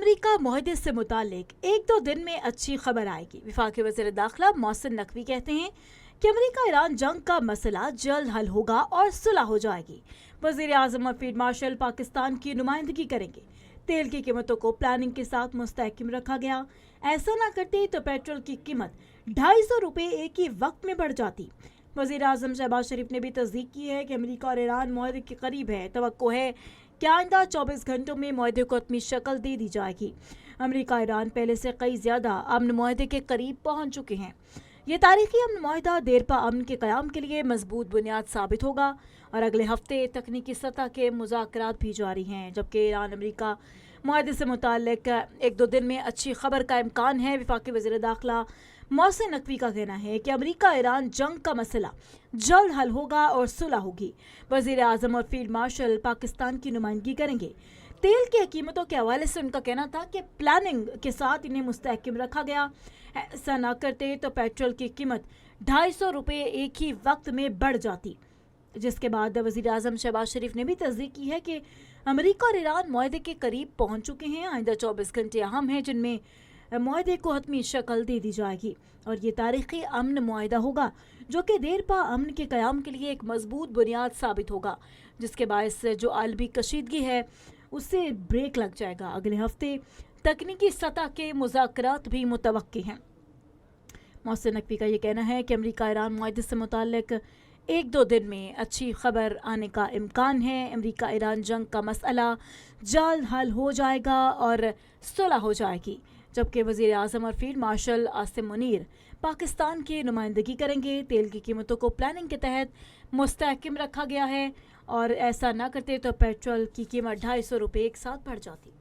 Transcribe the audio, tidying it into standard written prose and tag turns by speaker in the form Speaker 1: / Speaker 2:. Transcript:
Speaker 1: Iran America मुआहदे से मुतालिक एक दो दिन में अच्छी खबर आएगी। वफाकी वज़ीर दाखिला मोहसिन नकवी कहते हैं कि अमेरिका ईरान जंग का मसला जल्द हल होगा और सुलह हो जाएगी। वज़ीर आज़म और फील्ड मार्शल पाकिस्तान की नुमाइंदगी करेंगे। तेल की कीमतों को प्लानिंग के साथ मुस्तहकम रखा गया। ऐसा न करते तो पेट्रोल की कीमत 250 रुपये एक ही वक्त में बढ़ जाती। वज़ीर आज़म शहबाज शरीफ ने भी तस्दीक की है कि अमेरिका और ईरान मुआहदे के करीब है। तवक्को है कि आइंदा 24 घंटों में मुआहदे को अपनी शक्ल दे दी जाएगी। अमेरिका ईरान पहले से कई ज़्यादा अमन मुआहदे के करीब पहुंच चुके हैं। ये तारीखी अमन मुआहदा देरपा अमन के क़याम के लिए मजबूत बुनियाद साबित होगा और अगले हफ्ते तकनीकी सतह के मुज़ाकरात भी जारी हैं। जबकि ईरान अमेरिका मुआहदे से मुताल्लिक एक दो दिन में अच्छी खबर का इम्कान है। वफाकी वज़ीर दाखिला मोहसिन नकवी का कहना है कि अमेरिका ईरान जंग का मसला जल्द हल होगा और सुलह होगी। वज़ीर आज़म और फील्ड मार्शल पाकिस्तान की नुमाइंदगी करेंगे। तेल की कीमतों के हवाले से उनका कहना था कि प्लानिंग के साथ इन्हें मुस्तहकम रखा गया। ऐसा न करते तो पेट्रोल की कीमत 250 रुपये एक ही वक्त में बढ़ जाती। जिसके बाद वज़ीर आज़म शहबाज शरीफ ने भी तस्दीक की है कि अमेरिका और ईरान मुआहदे के करीब पहुंच चुके हैं। आइंदा 24 घंटे अहम हैं जिनमें मुआहदे को हतमी शक्ल दे दी जाएगी और ये तारीखी अमन मुआहदा होगा जो कि देरपा अमन के क़याम के लिए एक मजबूत बुनियाद साबित होगा, जिसके बायस जो आलमी कशीदगी है उससे ब्रेक लग जाएगा। अगले हफ्ते तकनीकी सतह के मुज़ाकरात भी मुतवक्की हैं। मोहसिन नकवी का ये कहना है कि अमेरिका ईरान मुआहदे से मुताल्लिक एक दो दिन में अच्छी खबर आने का इम्कान है। अमेरिका ईरान जंग का मसला जल्द हल हो जाएगा और सुलह हो जाएगी। जबकि वज़ीर आज़म और फील्ड मार्शल आसिम मुनीर पाकिस्तान की नुमाइंदगी करेंगे। तेल की कीमतों को प्लानिंग के तहत मुस्तहकम रखा गया है और ऐसा ना करते तो पेट्रोल की कीमत 250 रुपये एक साथ बढ़ जाती।